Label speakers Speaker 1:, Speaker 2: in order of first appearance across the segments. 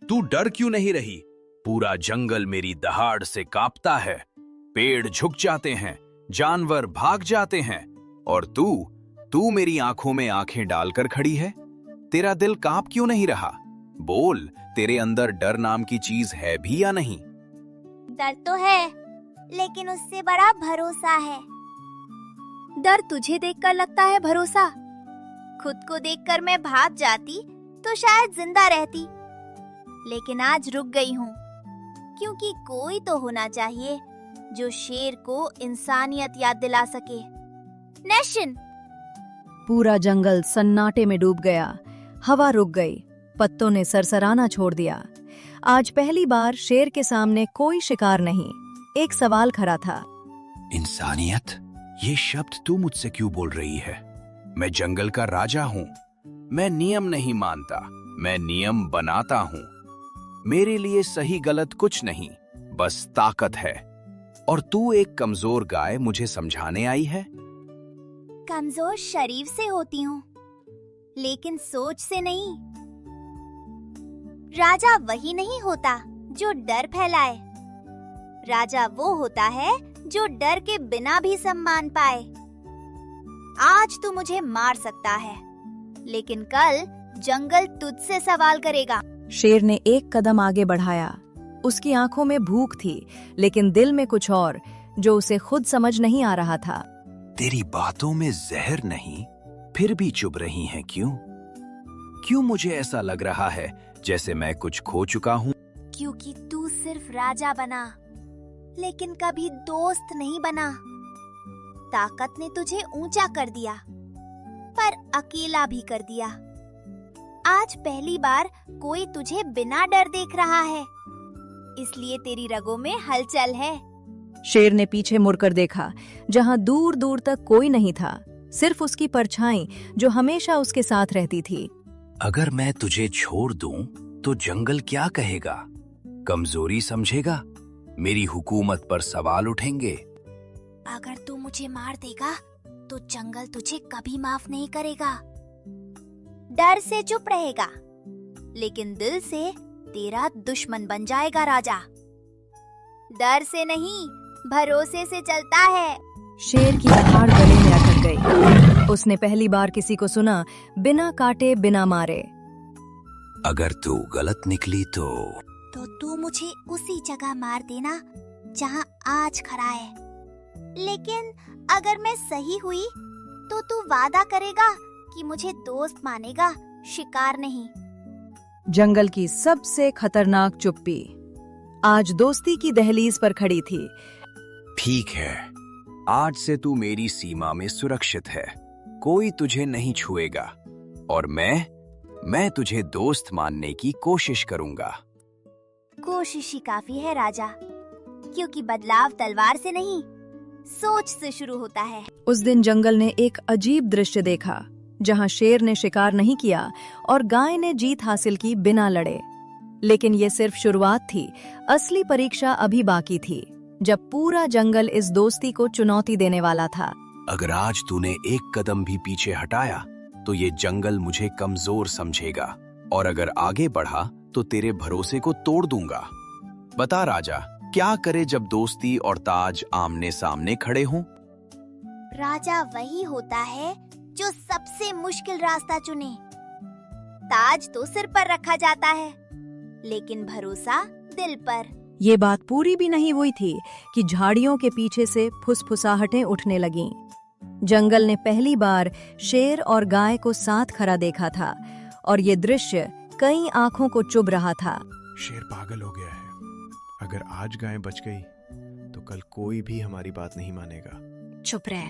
Speaker 1: तू डर क्यों नहीं रही? पूरा जंगल मेरी दहाड़ से कांपता है, पेड़ झुक जाते हैं, जानवर भाग जाते हैं, और तू मेरी आंखों में आंखें डालकर खड़ी है। तेरा दिल कांप क्यों नहीं रहा? बोल, तेरे अंदर डर नाम की चीज है भी या नहीं?
Speaker 2: डर तो है, लेकिन उससे बड़ा भरोसा है। डर तुझे देखकर लगता है भरोसा? खुद को देखकर मैं भाग जाती तो शायद जिंदा रहती, लेकिन आज रुक गई हूँ, क्योंकि कोई तो होना चाहिए जो शेर को इंसानियत याद दिला सके। नेशन।
Speaker 3: पूरा जंगल सन्नाटे में डूब गया। हवा रुक गई, पत्तों ने सरसराना छोड़ दिया। आज पहली बार शेर के सामने कोई शिकार नहीं, एक सवाल खड़ा था।
Speaker 1: इंसानियत, ये शब्द तू मुझसे क्यों बोल रही है? मैं जंगल का राजा हूँ। मैं नियम नहीं मानता, मैं नियम बनाता हूँ। मेरे लिए सही गलत कुछ नहीं, बस ताकत है। और तू एक कमजोर गाय मुझे समझाने आई है?
Speaker 2: कमजोर शरीर से होती हूँ, लेकिन सोच से नहीं। राजा वही नहीं होता जो डर फैलाए। राजा वो होता है जो डर के बिना भी सम्मान पाए। आज तू मुझे मार सकता है, लेकिन कल जंगल तुझसे सवाल करेगा।
Speaker 3: शेर ने एक कदम आगे बढ़ाया। उसकी आंखों में भूख थी, लेकिन दिल में कुछ और, जो उसे खुद समझ नहीं आ रहा था।
Speaker 1: तेरी बातों में जहर नहीं, फिर भी चुप रही हैं क्यों? क्यों मुझे ऐसा लग रहा है जैसे मैं कुछ खो चुका हूँ?
Speaker 2: क्योंकि तू सिर्फ राजा बना, लेकिन कभी दोस्त नहीं बना। ताकत ने तुझे ऊंचा कर दिया, पर अकेला भी कर दिया। आज पहली बार कोई तुझे बिना डर देख रहा है, इसलिए तेरी रगों में हलचल है।
Speaker 3: शेर ने पीछे मुड़कर देखा, जहां दूर दूर तक कोई नहीं था, सिर्फ उसकी परछाई जो हमेशा उसके साथ रहती थी।
Speaker 1: अगर मैं तुझे छोड़ दूं, तो जंगल क्या कहेगा? कमजोरी समझेगा? मेरी हुकूमत पर सवाल उठेंगे।
Speaker 2: अगर तू मुझे मार देगा, तो जंगल तुझे कभी माफ नहीं करेगा। डर से चुप रहेगा, लेकिन दिल से तेरा दुश्मन बन जाएगा राजा। डर से नहीं, भरोसे से चलता है।
Speaker 3: शेर की दहाड़ गले में अटक गई। उसने पहली बार किसी को सुना बिना काटे बिना मारे।
Speaker 1: अगर तू गलत निकली तो
Speaker 2: तू मुझे उसी जगह मार देना जहां आज खड़ा है। लेकिन अगर मैं सही हुई, तो तू वादा करेगा कि मुझे दोस्त मानेगा, शिकार नहीं।
Speaker 3: जंगल की सबसे खतरनाक चुप्पी आज दोस्ती की दहलीज पर खड़ी थी।
Speaker 1: ठीक है, आज से तू मेरी सीमा में सुरक्षित है। कोई तुझे नहीं छुएगा, और मैं तुझे दोस्त मानने की कोशिश करूंगा।
Speaker 2: कोशिश ही काफी है राजा, क्योंकि बदलाव तलवार से नहीं, सोच से शुरू होता है।
Speaker 3: उस दिन जंगल ने एक अजीब दृश्य देखा, जहां शेर ने शिकार नहीं किया और गाय ने जीत हासिल की बिना लड़े। लेकिन ये सिर्फ शुरुआत थी, असली परीक्षा अभी बाकी थी, जब पूरा जंगल इस दोस्ती को चुनौती देने वाला था।
Speaker 1: अगर आज तूने एक कदम भी पीछे हटाया, तो ये जंगल मुझे कमजोर समझेगा, और अगर आगे बढ़ा तो तेरे भरोसे को तोड़ दूंगा। बता राजा, क्या करे जब दोस्ती और ताज आमने सामने खड़े हों?
Speaker 2: राजा वही होता है जो सबसे मुश्किल रास्ता चुने। ताज तो सिर पर रखा जाता है, लेकिन भरोसा दिल पर।
Speaker 3: ये बात पूरी भी नहीं हुई थी कि झाड़ियों के पीछे से फुसफुसाहटें उठने लगीं। जंगल ने पहली बार शेर और गाय को साथ खड़ा देखा था, और ये दृश्य कई आंखों को चुभ रहा था।
Speaker 4: शेर पागल हो गया है। अगर आज गाय बच गई, तो कल कोई भी हमारी बात नहीं मानेगा।
Speaker 3: चुप रह,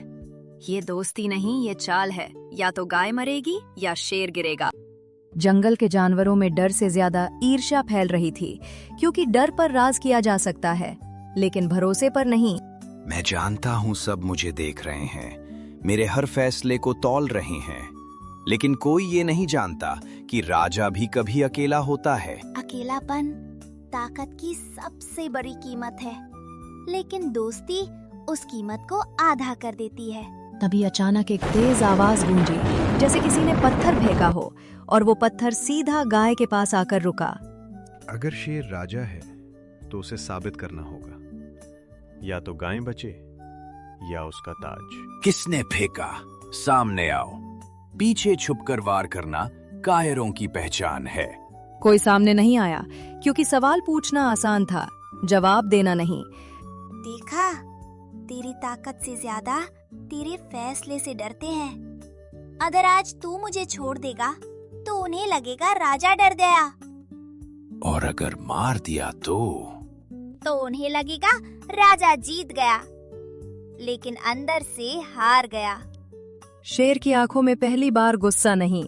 Speaker 3: ये दोस्ती नहीं, ये चाल है। या तो गाय मरेगी या शेर गिरेगा। जंगल के जानवरों में डर से ज्यादा ईर्ष्या फैल रही थी, क्योंकि डर पर राज किया जा सकता है, लेकिन भरोसे पर नहीं।
Speaker 1: मैं जानता हूँ सब मुझे देख रहे हैं, मेरे हर फैसले को तौल रहे हैं, लेकिन कोई ये नहीं जानता कि राजा भी कभी अकेला होता है।
Speaker 2: अकेलापन ताकत की सबसे बड़ी कीमत है, लेकिन दोस्ती उस कीमत को आधा कर देती है।
Speaker 3: तभी अचानक एक तेज आवाज गूंजी, जैसे किसी ने पत्थर फेंका हो, और वो पत्थर सीधा गाय के पास आकर रुका।
Speaker 4: अगर शेर राजा है तो उसे साबित करना होगा, या तो गायें बचे या उसका ताज।
Speaker 1: किसने फेंका? सामने आओ। पीछे छुपकर वार करना कायरों की पहचान है।
Speaker 3: कोई सामने नहीं आया क्योंकि सवाल पूछना आसान था, जवाब देना नहीं।
Speaker 2: देखा, तेरी ताकत से ज्यादा तेरे फैसले से डरते हैं। अगर आज तू मुझे छोड़ देगा तो उन्हें लगेगा राजा डर गया,
Speaker 1: और अगर मार दिया
Speaker 2: तो उन्हें लगेगा राजा जीत गया, लेकिन अंदर से हार गया।
Speaker 3: शेर की आंखों में पहली बार गुस्सा नहीं,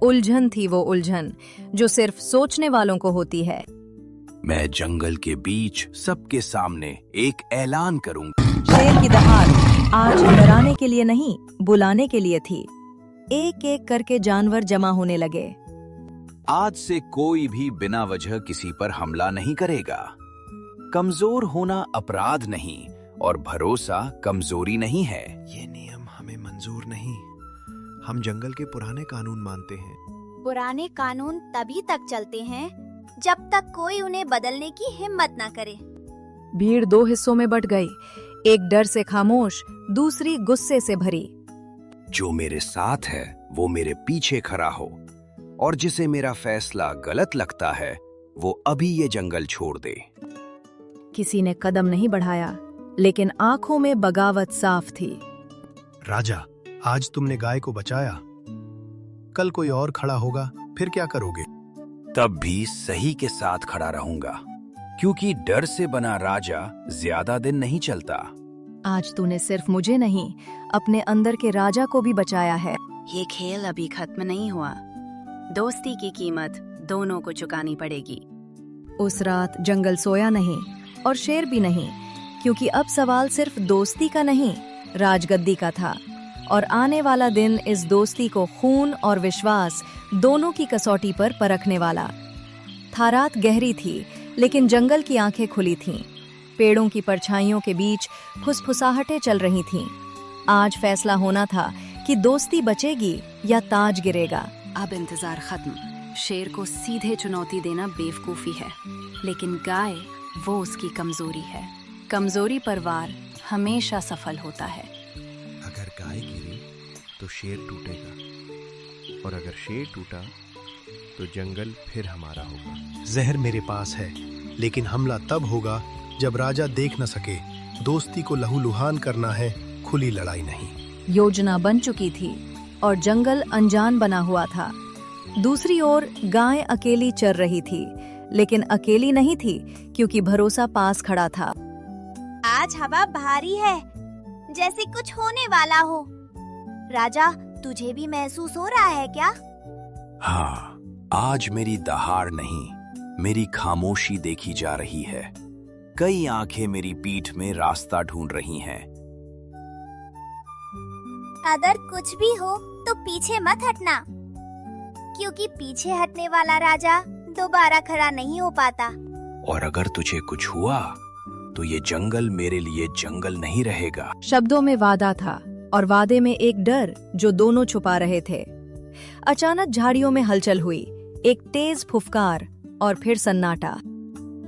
Speaker 3: उलझन थी। वो उलझन जो सिर्फ सोचने वालों को होती है।
Speaker 1: मैं जंगल के बीच सबके सामने एक ऐलान करूंगा।
Speaker 3: शेर की दहाड़ आज डराने के लिए नहीं, बुलाने के लिए थी। एक एक करके जानवर जमा होने लगे।
Speaker 1: आज से कोई भी बिना वजह किसी पर हमला नहीं करेगा। कमजोर होना अपराध नहीं, और भरोसा कमजोरी नहीं है।
Speaker 4: ये नियम हमें मंजूर नहीं। हम जंगल के पुराने कानून मानते हैं।
Speaker 2: पुराने कानून तभी तक चलते हैं जब तक कोई उन्हें बदलने की हिम्मत न करे।
Speaker 3: भीड़ दो हिस्सों में बट गई, एक डर से खामोश, दूसरी गुस्से से भरी।
Speaker 1: जो मेरे साथ है वो मेरे पीछे खड़ा हो, और जिसे मेरा फैसला गलत लगता है वो अभी ये जंगल छोड़ दे।
Speaker 3: किसी ने कदम नहीं बढ़ाया, लेकिन आंखों में बगावत साफ थी।
Speaker 5: राजा, आज तुमने गाय को बचाया, कल कोई और खड़ा होगा, फिर क्या करोगे?
Speaker 1: तब भी सही के साथ खड़ा रहूंगा, क्योंकि डर से बना राजा ज्यादा दिन नहीं चलता।
Speaker 3: आज तूने सिर्फ मुझे नहीं, अपने अंदर के राजा को भी बचाया है।
Speaker 6: ये खेल अभी खत्म नहीं हुआ। दोस्ती की कीमत दोनों को चुकानी पड़ेगी।
Speaker 3: उस रात जंगल सोया नहीं, और शेर भी नहीं, क्योंकि अब सवाल सिर्फ दोस्ती का नहीं, राजगद्दी का था। और आने वाला दिन इस दोस्ती को खून और विश्वास दोनों की कसौटी पर परखने वाला था। रात गहरी थी, लेकिन जंगल की आंखें खुली थीं। पेड़ों की परछाइयों के बीच फुसफुसाहटें चल रही थीं। आज फैसला होना था कि दोस्ती बचेगी या ताज गिरेगा।
Speaker 6: अब इंतजार खत्म। शेर को सीधे चुनौती देना बेवकूफी है, लेकिन गाय वो उसकी कमजोरी है। कमजोरी पर वार हमेशा सफल होता है।
Speaker 4: अगर गाय गिरी तो शेर टूटेगा, और अगर शेर टूटा तो जंगल फिर हमारा होगा।
Speaker 5: जहर मेरे पास है, लेकिन हमला तब होगा जब राजा देख न सके। दोस्ती को लहूलुहान करना है, खुली लड़ाई नहीं।
Speaker 3: योजना बन चुकी थी और जंगल अनजान बना हुआ था। दूसरी ओर गाय अकेली चर रही थी, लेकिन अकेली नहीं थी, क्योंकि भरोसा पास खड़ा था।
Speaker 2: आज हवा भारी है, जैसे कुछ होने वाला हो। राजा, तुझे भी महसूस हो रहा है क्या?
Speaker 1: हाँ, आज मेरी दहाड़ नहीं, मेरी खामोशी देखी जा रही है। कई आंखें मेरी पीठ में रास्ता ढूंढ रही हैं।
Speaker 2: अगर कुछ भी हो तो पीछे मत हटना, क्योंकि पीछे हटने वाला राजा दोबारा खड़ा नहीं हो पाता।
Speaker 1: और अगर तुझे कुछ हुआ तो ये जंगल मेरे लिए जंगल नहीं रहेगा।
Speaker 3: शब्दों में वादा था, और वादे में एक डर जो दोनों छुपा रहे थे। अचानक झाड़ियों में हलचल हुई, एक तेज फुफकार, और फिर सन्नाटा।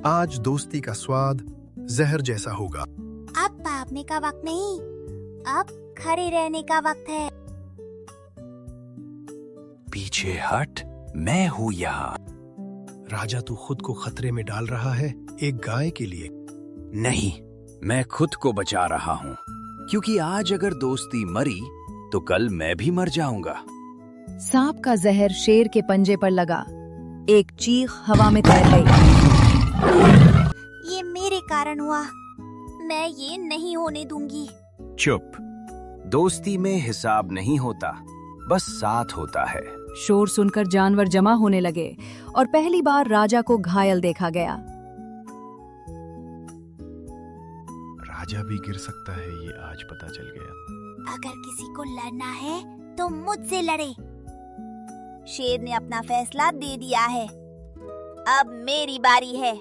Speaker 5: आज दोस्ती का स्वाद जहर जैसा होगा।
Speaker 2: अब भागने का वक्त नहीं, अब खड़े रहने का वक्त है।
Speaker 1: पीछे हट, मैं हूँ यहाँ।
Speaker 5: राजा, तू खुद को खतरे में डाल रहा है, एक गाय के लिए।
Speaker 1: नहीं, मैं खुद को बचा रहा हूँ, क्योंकि आज अगर दोस्ती मरी तो कल मैं भी मर जाऊंगा।
Speaker 3: सांप का जहर शेर के पंजे पर लगा। एक चीख हवा में तैर गई।
Speaker 2: ये मेरे कारण हुआ, मैं ये नहीं होने दूंगी।
Speaker 1: चुप। दोस्ती में हिसाब नहीं होता, बस साथ होता है।
Speaker 3: शोर सुनकर जानवर जमा होने लगे, और पहली बार राजा को घायल देखा गया।
Speaker 4: राजा भी गिर सकता है, ये आज पता चल गया।
Speaker 2: अगर किसी को लड़ना है तो मुझसे लड़े। शेर ने अपना फैसला दे दिया है, अब मेरी बारी है।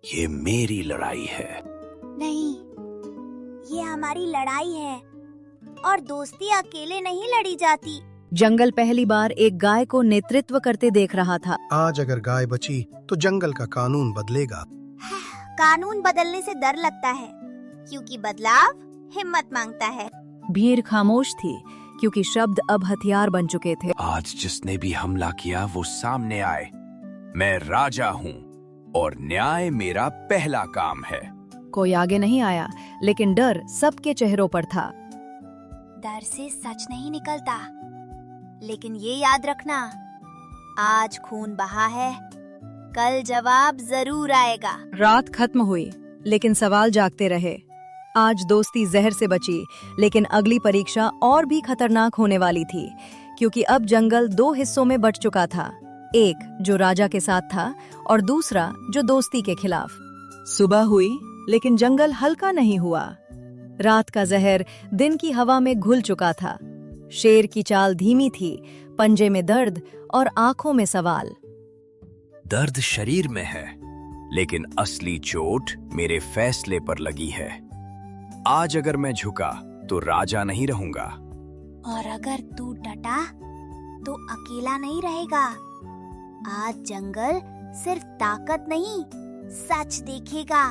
Speaker 1: ये मेरी लड़ाई है।
Speaker 2: नहीं, ये हमारी लड़ाई है, और दोस्ती अकेले नहीं लड़ी जाती,
Speaker 3: जंगल पहली बार एक गाय को नेतृत्व करते देख रहा था।
Speaker 5: आज अगर गाय बची तो जंगल का कानून बदलेगा।
Speaker 2: कानून बदलने से डर लगता है, क्योंकि बदलाव हिम्मत मांगता है।
Speaker 3: भीड़ खामोश थी क्योंकि शब्द अब हथियार बन चुके थे।
Speaker 1: आज जिसने भी हमला किया वो सामने आए। मैं राजा हूँ और न्याय मेरा पहला काम है।
Speaker 3: कोई आगे नहीं आया, लेकिन डर सबके चेहरों पर था।
Speaker 2: डर से सच नहीं निकलता, लेकिन ये याद रखना, आज खून बहा है, कल जवाब जरूर आएगा।
Speaker 3: रात खत्म हुई, लेकिन सवाल जागते रहे। आज दोस्ती जहर से बची, लेकिन अगली परीक्षा और भी खतरनाक होने वाली थी, क्योंकि अब जंगल दो हिस्सों में बंट चुका था। एक जो राजा के साथ था और दूसरा जो दोस्ती के खिलाफ। सुबह हुई, लेकिन जंगल हल्का नहीं हुआ। रात का जहर दिन की हवा में घुल चुका था। शेर की चाल धीमी थी, पंजे में दर्द और आंखों में सवाल।
Speaker 1: दर्द शरीर में है, लेकिन असली चोट मेरे फैसले पर लगी है। आज अगर मैं झुका तो राजा नहीं रहूंगा,
Speaker 2: और अगर तू डटा तो अकेला नहीं रहेगा। आज जंगल सिर्फ ताकत नहीं, सच देखेगा।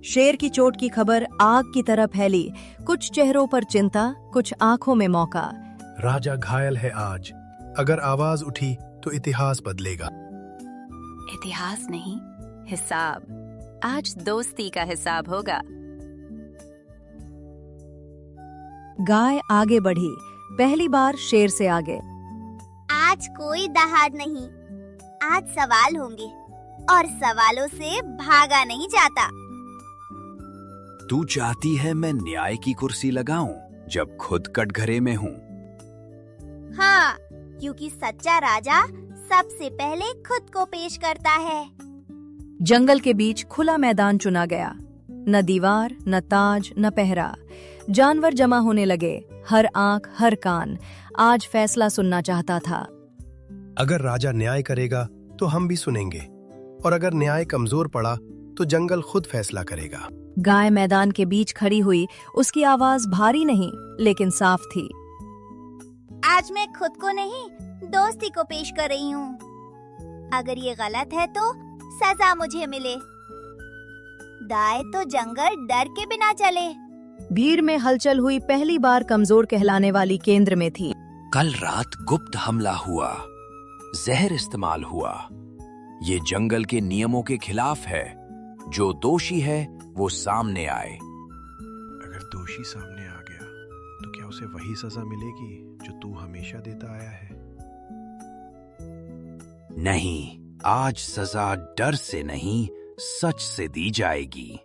Speaker 3: शेर की चोट की खबर आग की तरह फैली, कुछ चेहरों पर चिंता, कुछ आंखों में मौका।
Speaker 5: राजा घायल है आज, अगर आवाज उठी तो इतिहास बदलेगा।
Speaker 6: इतिहास नहीं, हिसाब। आज दोस्ती का हिसाब होगा।
Speaker 3: गाय आगे बढ़ी, पहली बार शेर से आगे।
Speaker 2: आज कोई दहाड़ नहीं, आज सवाल होंगे, और सवालों से भागा नहीं जाता।
Speaker 1: तू चाहती है मैं न्याय की कुर्सी लगाऊं जब खुद कटघरे में हूँ?
Speaker 2: हाँ, क्योंकि सच्चा राजा सबसे पहले खुद को पेश करता है।
Speaker 3: जंगल के बीच खुला मैदान चुना गया, न दीवार, न ताज, न पहरा। जानवर जमा होने लगे, हर आंख, हर कान आज फैसला सुनना चाहता था।
Speaker 5: अगर राजा न्याय करेगा तो हम भी सुनेंगे, और अगर न्याय कमजोर पड़ा तो जंगल खुद फैसला करेगा।
Speaker 3: गाय मैदान के बीच खड़ी हुई, उसकी आवाज भारी नहीं लेकिन साफ थी।
Speaker 2: आज मैं खुद को नहीं, दोस्ती को पेश कर रही हूँ। अगर ये गलत है तो सजा मुझे मिले। गाय तो जंगल डर के बिना चले।
Speaker 3: भीड़ में हलचल हुई, पहली बार कमजोर कहलाने वाली केंद्र में थी।
Speaker 1: कल रात गुप्त हमला हुआ, जहर इस्तेमाल हुआ। ये जंगल के नियमों के खिलाफ है। जो दोषी है वो सामने आए।
Speaker 4: अगर दोषी सामने आ गया तो क्या उसे वही सजा मिलेगी जो तू हमेशा देता आया है?
Speaker 1: नहीं, आज सजा डर से नहीं, सच से दी जाएगी।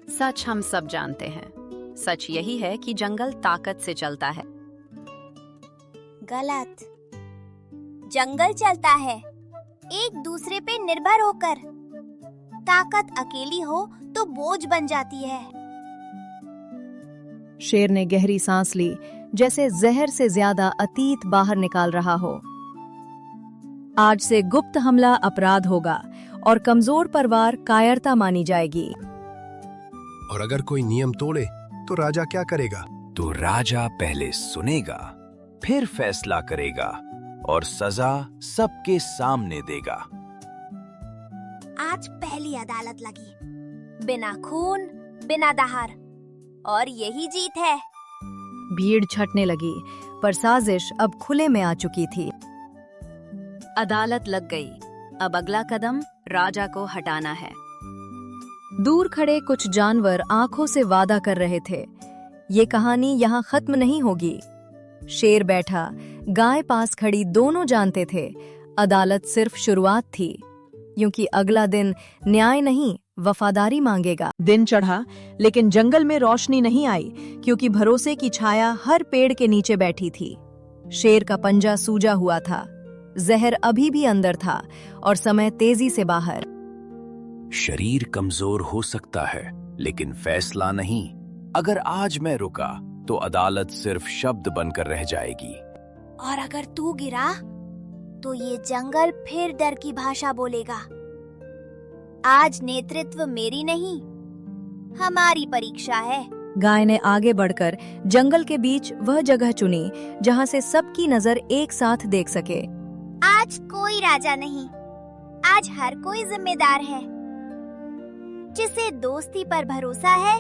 Speaker 6: सच हम सब जानते हैं। सच यही है कि जंगल ताकत से चलता है।
Speaker 2: गलत। जंगल चलता है एक दूसरे पे निर्भर होकर। ताकत अकेली हो तो बोझ बन जाती है।
Speaker 3: शेर ने गहरी सांस ली, जैसे जहर से ज्यादा अतीत बाहर निकाल रहा हो। आज से गुप्त हमला अपराध होगा और कमजोर परवार कायरता मानी जाएगी।
Speaker 5: और अगर कोई नियम तोड़े तो राजा क्या करेगा?
Speaker 1: तो राजा पहले सुनेगा, फिर फैसला करेगा और सजा सबके सामने देगा।
Speaker 2: आज पहली अदालत लगी, बिना खून, बिना दहाड़, और यही जीत है।
Speaker 3: भीड़ छटने लगी, पर साजिश अब खुले में आ चुकी थी।
Speaker 6: अदालत लग गई। अब अगला कदम राजा को हटाना है।
Speaker 3: दूर खड़े कुछ जानवर आंखों से वादा कर रहे थे, ये कहानी यहाँ खत्म नहीं होगी। शेर बैठा, गाय पास खड़ी, दोनों जानते थे अदालत सिर्फ शुरुआत थी, क्योंकि अगला दिन न्याय नहीं, वफादारी मांगेगा। दिन चढ़ा, लेकिन जंगल में रोशनी नहीं आई, क्योंकि भरोसे की छाया हर पेड़ के नीचे बैठी थी। शेर का पंजा सूजा हुआ था, जहर अभी भी अंदर था और समय तेजी से बाहर।
Speaker 1: शरीर कमजोर हो सकता है, लेकिन फैसला नहीं। अगर आज मैं रुका तो अदालत सिर्फ शब्द बनकर रह जाएगी।
Speaker 2: और अगर तू गिरा तो ये जंगल फिर डर की भाषा बोलेगा। आज नेतृत्व मेरी नहीं, हमारी परीक्षा है।
Speaker 3: गाय ने आगे बढ़कर जंगल के बीच वह जगह चुनी जहां से सबकी नजर एक साथ देख सके।
Speaker 2: आज कोई राजा नहीं, आज हर कोई जिम्मेदार है। जिसे दोस्ती पर भरोसा है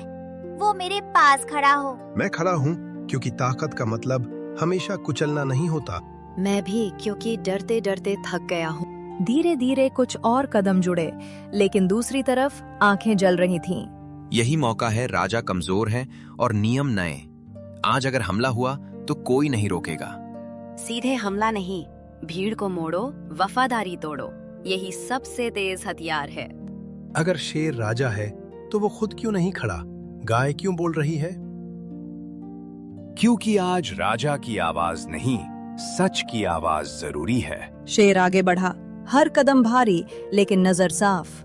Speaker 2: वो मेरे पास खड़ा हो।
Speaker 5: मैं खड़ा हूँ क्योंकि ताकत का मतलब हमेशा कुचलना नहीं होता।
Speaker 6: मैं भी, क्योंकि डरते डरते थक गया हूँ।
Speaker 3: धीरे धीरे कुछ और कदम जुड़े, लेकिन दूसरी तरफ आंखें जल रही थीं।
Speaker 1: यही मौका है, राजा कमजोर है और नियम नए। आज अगर हमला हुआ तो कोई नहीं रोकेगा।
Speaker 6: सीधे हमला नहीं, भीड़ को मोड़ो, वफादारी तोड़ो, यही सबसे तेज हथियार है।
Speaker 5: अगर शेर राजा है तो वो खुद क्यों नहीं खड़ा? गाय क्यों बोल रही है?
Speaker 1: क्योंकि आज राजा की आवाज नहीं, सच की आवाज जरूरी है।
Speaker 3: शेर आगे बढ़ा, हर कदम भारी लेकिन नजर साफ।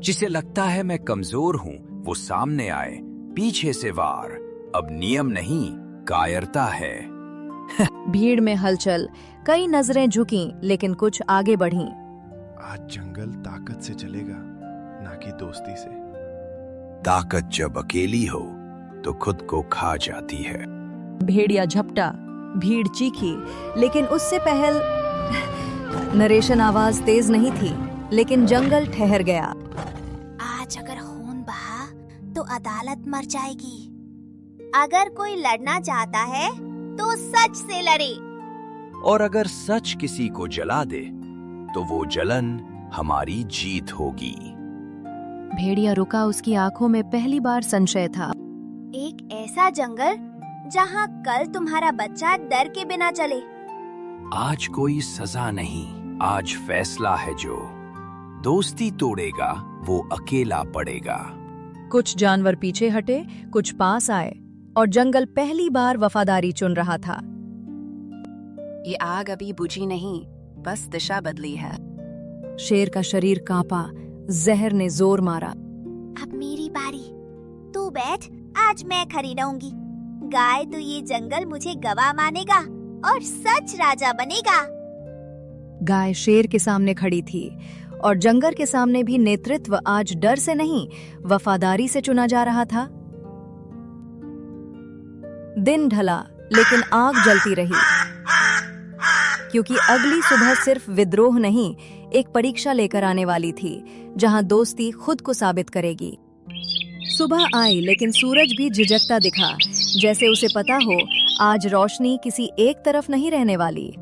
Speaker 1: जिसे लगता है मैं कमजोर हूँ वो सामने आए, पीछे से वार। अब नियम नहीं, कायरता है।
Speaker 3: भीड़ में हलचल, कई नजरें झुकीं लेकिन कुछ आगे बढ़ीं।
Speaker 4: आज जंगल ताकत से चलेगा, ना कि दोस्ती से।
Speaker 1: ताकत जब अकेली हो तो खुद को खा जाती है।
Speaker 3: भेड़िया झपटा, भीड़ चीखी, लेकिन उससे पहल नरेशन आवाज तेज नहीं थी, लेकिन जंगल ठहर गया।
Speaker 2: आज अगर खून बहा तो अदालत मर जाएगी। अगर कोई लड़ना चाहता है तो सच से लड़े।
Speaker 1: और अगर सच किसी को जला दे तो वो जलन हमारी जीत होगी।
Speaker 3: भेड़िया रुका, उसकी आंखों में पहली बार संशय था।
Speaker 2: एक ऐसा जंगल जहाँ कल तुम्हारा बच्चा डर के बिना चले।
Speaker 1: आज कोई सजा नहीं, आज फैसला है। जो दोस्ती तोड़ेगा वो अकेला पड़ेगा।
Speaker 3: कुछ जानवर पीछे हटे, कुछ पास आए, और जंगल पहली बार वफादारी चुन रहा था।
Speaker 6: ये आग अभी बुझी नहीं, बस दिशा बदली है।
Speaker 3: शेर का शरीर कांपा, जहर ने जोर मारा।
Speaker 2: अब मेरी बारी, तू बैठ, आज मैं खड़ी रहूंगी। गाय तो ये जंगल मुझे गवाह मानेगा और सच राजा बनेगा।
Speaker 3: गाय शेर के सामने खड़ी थी और जंगल के सामने भी नेतृत्व आज डर से नहीं, वफादारी से चुना जा रहा था। दिन ढला लेकिन आग जलती रही, क्योंकि अगली सुबह सिर्फ विद्रोह नहीं, एक परीक्षा लेकर आने वाली थी जहां दोस्ती खुद को साबित करेगी। सुबह आई लेकिन सूरज भी झिझकता दिखा, जैसे उसे पता हो आज रोशनी किसी एक तरफ नहीं रहने वाली।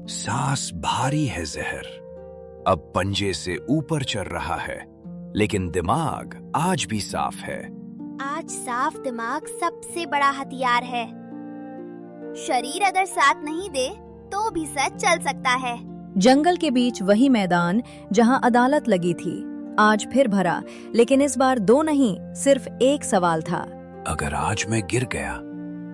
Speaker 1: सांस भारी है, जहर अब पंजे से ऊपर चढ़ रहा है, लेकिन दिमाग आज भी साफ है।
Speaker 2: आज साफ दिमाग सबसे बड़ा हथियार है। शरीर अगर साथ नहीं दे तो भी सच चल सकता है।
Speaker 3: जंगल के बीच वही मैदान जहां अदालत लगी थी, आज फिर भरा, लेकिन इस बार दो नहीं, सिर्फ एक सवाल था।
Speaker 1: अगर आज मैं गिर गया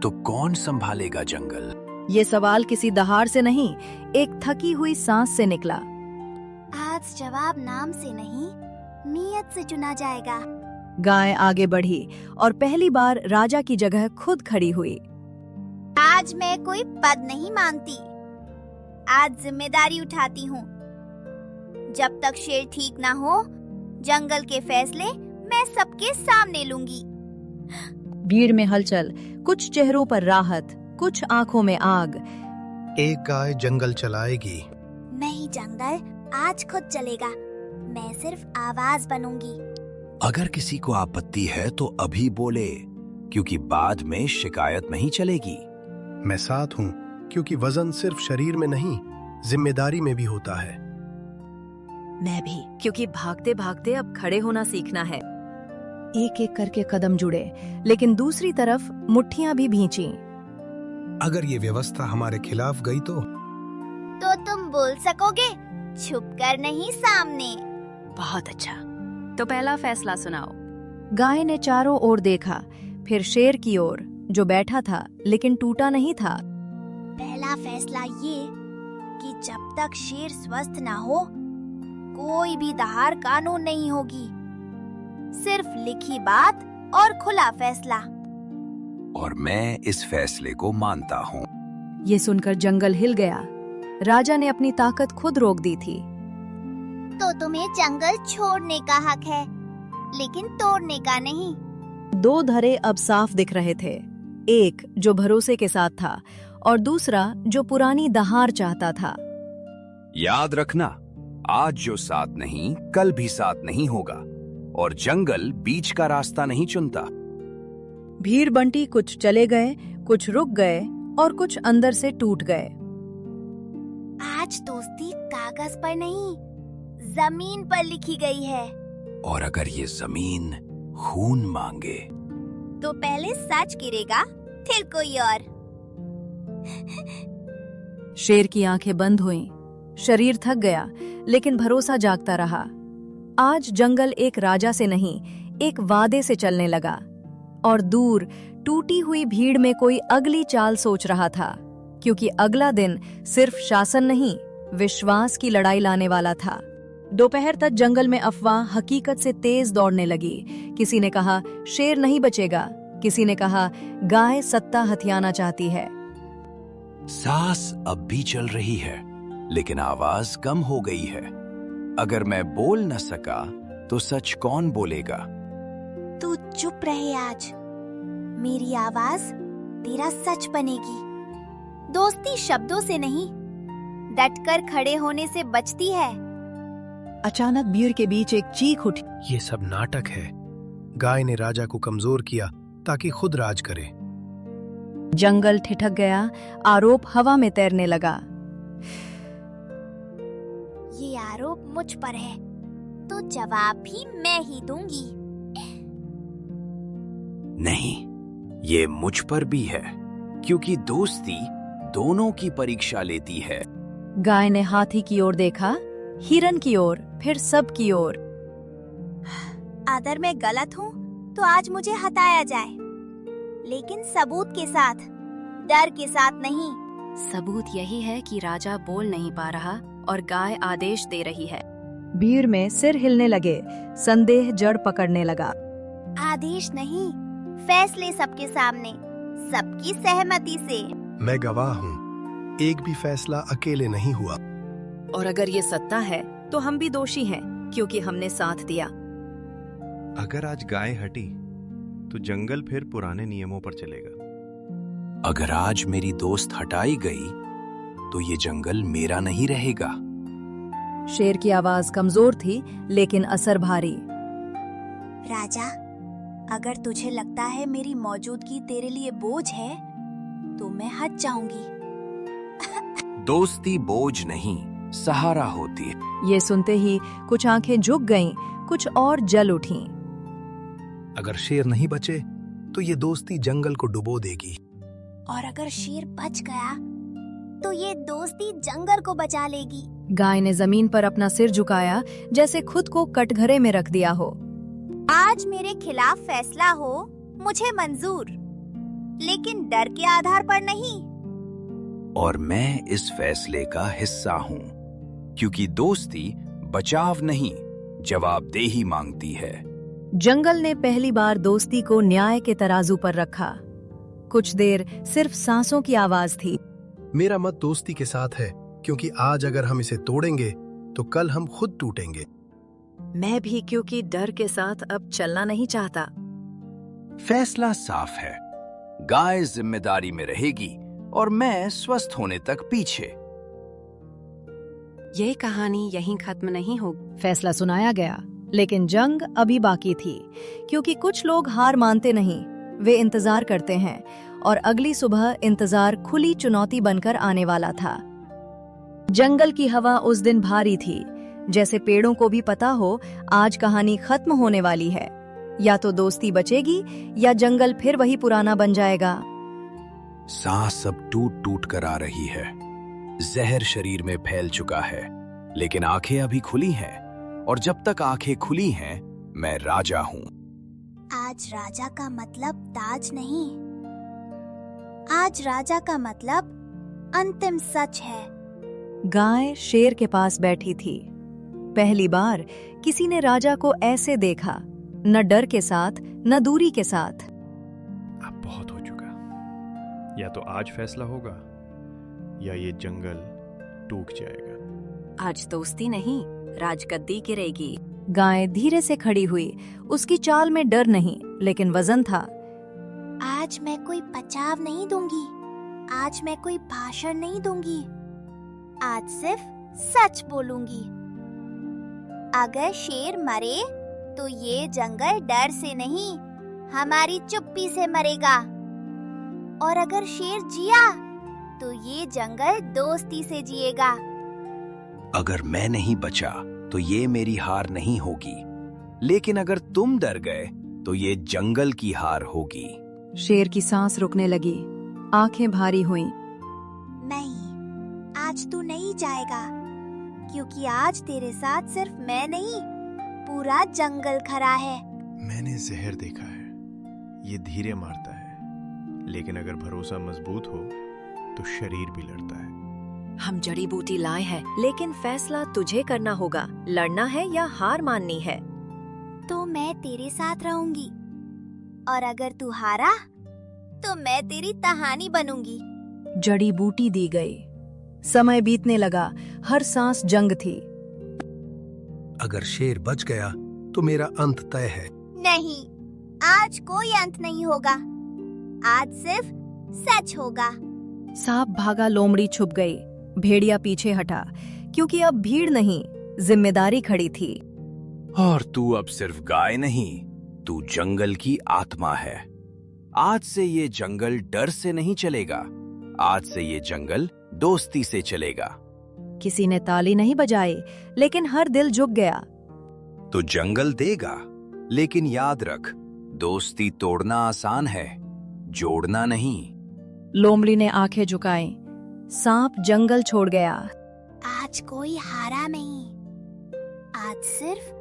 Speaker 1: तो कौन संभालेगा जंगल?
Speaker 3: ये सवाल किसी दहाड़ से नहीं, एक थकी हुई सांस से निकला।
Speaker 2: आज जवाब नाम से नहीं, नीयत से चुना जाएगा।
Speaker 3: गाय आगे बढ़ी और पहली बार राजा की जगह खुद खड़ी हुई।
Speaker 2: आज मैं कोई पद नहीं मानती, आज जिम्मेदारी उठाती हूँ। जब तक शेर ठीक ना हो, जंगल के फैसले मैं सबके सामने लूंगी।
Speaker 3: भीड़ में हलचल, कुछ चेहरों पर राहत, कुछ आंखों में आग।
Speaker 5: एक गाय जंगल चलाएगी।
Speaker 2: नहीं, जंगल आज खुद चलेगा। मैं सिर्फ आवाज बनूंगी।
Speaker 1: अगर किसी को आपत्ति है तो अभी बोले, क्योंकि बाद में शिकायत नहीं चलेगी।
Speaker 5: मैं साथ हूँ क्योंकि वजन सिर्फ शरीर में नहीं, जिम्मेदारी में भी होता है।
Speaker 3: मैं भी, क्योंकि भागते भागते अब खड़े होना सीखना है। एक एक करके कदम जुड़े, लेकिन दूसरी तरफ मुट्ठियां भी भींची।
Speaker 5: अगर ये व्यवस्था हमारे खिलाफ गई तो
Speaker 2: तुम बोल सकोगे, छुप कर नहीं, सामने।
Speaker 6: बहुत अच्छा, तो पहला फैसला सुनाओ।
Speaker 3: गाय ने चारों ओर देखा, फिर शेर की ओर, जो बैठा था लेकिन टूटा नहीं था।
Speaker 2: पहला फैसला ये कि जब तक शेर स्वस्थ ना हो, कोई भी दहाड़ कानून नहीं होगी। सिर्फ लिखी बात और खुला फैसला।
Speaker 1: और मैं इस फैसले को मानता हूँ।
Speaker 3: ये सुनकर जंगल हिल गया। राजा ने अपनी ताकत खुद रोक दी थी।
Speaker 2: तो तुम्हें जंगल छोड़ने का हक है, लेकिन तोड़ने का नहीं।
Speaker 3: दो धरे अब साफ दिख रहे थे, एक जो भरोसे के साथ था और दूसरा जो पुरानी दहार चाहता था।
Speaker 1: याद रखना, आज जो साथ नहीं कल भी साथ नहीं होगा, और जंगल बीच का रास्ता नहीं चुनता।
Speaker 3: भीड़ बंटी कुछ चले गए, कुछ रुक गए और कुछ अंदर से टूट गए।
Speaker 2: आज दोस्ती कागज पर नहीं, जमीन पर लिखी गई है।
Speaker 1: और अगर ये जमीन खून मांगे
Speaker 2: तो पहले सच गिरेगा, फिर कोई और।
Speaker 3: शेर की आंखें बंद हुईं, शरीर थक गया, लेकिन भरोसा जागता रहा। आज जंगल एक राजा से नहीं, एक वादे से चलने लगा, और दूर टूटी हुई भीड़ में कोई अगली चाल सोच रहा था, क्योंकि अगला दिन सिर्फ शासन नहीं, विश्वास की लड़ाई लाने वाला था। दोपहर तक जंगल में अफवाह हकीकत से तेज दौड़ने लगी। किसी ने कहा शेर नहीं बचेगा, किसी ने कहा गाय सत्ता हथियाना चाहती है।
Speaker 1: सांस अब भी चल रही है, लेकिन आवाज कम हो गई है। अगर मैं बोल न सका तो सच कौन बोलेगा?
Speaker 2: तू चुप रहे आज, मेरी आवाज तेरा सच बनेगी। दोस्ती शब्दों से नहीं, डटकर खड़े होने से बचती है।
Speaker 3: अचानक भीड़ के बीच एक चीख उठी।
Speaker 5: ये सब नाटक है। गाय ने राजा को कमजोर किया ताकि खुद राज करे।
Speaker 3: जंगल ठिठक गया, आरोप हवा में तैरने लगा।
Speaker 2: ये आरोप मुझ पर है, तो जवाब भी मैं ही दूंगी।
Speaker 1: नहीं, ये मुझ पर भी है, क्योंकि दोस्ती दोनों की परीक्षा लेती है।
Speaker 3: गाय ने हाथी की ओर देखा, हिरन की ओर, फिर सब की ओर।
Speaker 2: अगर मैं गलत हूँ तो आज मुझे हटाया जाए, लेकिन सबूत के साथ, डर के साथ नहीं।
Speaker 6: सबूत यही है कि राजा बोल नहीं पा रहा और गाय आदेश दे रही है।
Speaker 3: भीड़ में सिर हिलने लगे, संदेह जड़ पकड़ने लगा।
Speaker 2: आदेश नहीं, फैसले सबके सामने, सबकी सहमति से।
Speaker 5: मैं गवाह हूँ, एक भी फैसला अकेले नहीं हुआ।
Speaker 3: और अगर ये सत्ता है तो हम भी दोषी हैं, क्योंकि हमने साथ दिया।
Speaker 4: अगर आज गाय हटी तो जंगल फिर पुराने नियमों पर चलेगा।
Speaker 1: अगर आज मेरी दोस्त हटाई गई तो ये जंगल मेरा नहीं रहेगा।
Speaker 3: शेर की आवाज कमजोर थी, लेकिन असर भारी।
Speaker 2: राजा, अगर तुझे लगता है मेरी मौजूदगी तेरे लिए बोझ है, तो मैं हट जाऊंगी।
Speaker 1: दोस्ती बोझ नहीं, सहारा होती है।
Speaker 3: ये सुनते ही कुछ आंखें झुक गईं, कुछ और जल उठीं।
Speaker 5: अगर शेर नहीं बचे तो ये दोस्ती जंगल को डुबो देगी।
Speaker 2: और अगर शेर बच गया तो ये दोस्ती जंगल को बचा लेगी।
Speaker 3: गाय ने जमीन पर अपना सिर झुकाया, जैसे खुद को कटघरे में रख दिया हो।
Speaker 2: आज मेरे खिलाफ फैसला हो, मुझे मंजूर, लेकिन डर के आधार पर नहीं।
Speaker 1: और मैं इस फैसले का हिस्सा हूँ, क्योंकि दोस्ती बचाव नहीं, जवाबदेही मांगती है।
Speaker 3: जंगल ने पहली बार दोस्ती को न्याय के तराजू पर रखा। कुछ देर सिर्फ सांसों की आवाज थी।
Speaker 5: मेरा मत दोस्ती के साथ है, क्योंकि आज अगर हम इसे तोड़ेंगे तो कल हम खुद टूटेंगे।
Speaker 3: मैं भी, क्योंकि डर के साथ अब चलना नहीं चाहता।
Speaker 1: फैसला साफ है, गाय जिम्मेदारी में रहेगी और मैं स्वस्थ होने तक पीछे।
Speaker 6: ये कहानी यहीं खत्म नहीं होगी।
Speaker 3: फैसला सुनाया गया, लेकिन जंग अभी बाकी थी, क्योंकि कुछ लोग हार मानते नहीं, वे इंतजार करते हैं, और अगली सुबह इंतजार खुली चुनौती बनकर आने वाला था। जंगल की हवा उस दिन भारी थी, जैसे पेड़ों को भी पता हो आज कहानी खत्म होने वाली है। या तो दोस्ती बचेगी या जंगल फिर वही पुराना बन जाएगा।
Speaker 1: सांस अब टूट टूट कर आ रही है, जहर शरीर में फैल चुका है, लेकिन आंखें अभी खुली हैं, और जब तक आंखें खुली हैं, मैं राजा हूँ।
Speaker 2: आज राजा का मतलब ताज नहीं, आज राजा का मतलब अंतिम सच है।
Speaker 3: गाय शेर के पास बैठी थी। पहली बार किसी ने राजा को ऐसे देखा, न डर के साथ न दूरी के साथ।
Speaker 4: अब बहुत हो चुका, या तो आज फैसला होगा या ये जंगल टूट जाएगा।
Speaker 6: आज दोस्ती नहीं, राजगद्दी गिरेगी।
Speaker 3: गाय धीरे से खड़ी हुई, उसकी चाल में डर नहीं, लेकिन वजन था।
Speaker 2: आज मैं कोई बचाव नहीं दूंगी, आज मैं कोई भाषण नहीं दूंगी, आज सिर्फ सच बोलूंगी। अगर शेर मरे तो ये जंगल डर से नहीं, हमारी चुप्पी से मरेगा। और अगर शेर जिया तो ये जंगल दोस्ती से जिएगा।
Speaker 1: अगर मैं नहीं बचा तो ये मेरी हार नहीं होगी, लेकिन अगर तुम डर गए तो ये जंगल की हार होगी।
Speaker 3: शेर की सांस रुकने लगी, आंखें भारी हुईं।
Speaker 2: नहीं, आज तू नहीं जाएगा, क्योंकि आज तेरे साथ सिर्फ मैं नहीं, पूरा जंगल खड़ा है।
Speaker 4: मैंने जहर देखा है, ये धीरे मारता है, लेकिन अगर भरोसा मजबूत हो तो शरीर भी लड़ता है।
Speaker 3: हम जड़ी बूटी लाए हैं, लेकिन फैसला तुझे करना होगा, लड़ना है या हार माननी है।
Speaker 2: तो मैं तेरे साथ रहूंगी, और अगर तू हारा तो मैं तेरी कहानी बनूंगी।
Speaker 3: जड़ी बूटी दी गई। समय बीतने लगा, हर सांस जंग थी।
Speaker 5: अगर शेर बच गया तो मेरा अंत तय है।
Speaker 2: नहीं, आज कोई अंत नहीं होगा, आज सिर्फ सच होगा।
Speaker 3: सांप भागा, लोमड़ी छुप गई, भेड़िया पीछे हटा, क्योंकि अब भीड़ नहीं, जिम्मेदारी खड़ी थी।
Speaker 1: और तू अब सिर्फ गाय नहीं, तू जंगल की आत्मा है। आज से ये जंगल डर से नहीं चलेगा, आज से ये जंगल दोस्ती से चलेगा।
Speaker 3: किसी ने ताली नहीं बजाई, लेकिन हर दिल झुक गया।
Speaker 1: तो जंगल देगा, लेकिन याद रख, दोस्ती तोड़ना आसान है, जोड़ना नहीं।
Speaker 3: लोमड़ी ने आंखें झुकाई, सांप जंगल छोड़ गया।
Speaker 2: आज कोई हारा नहीं, आज सिर्फ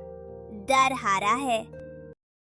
Speaker 2: डर हारा है।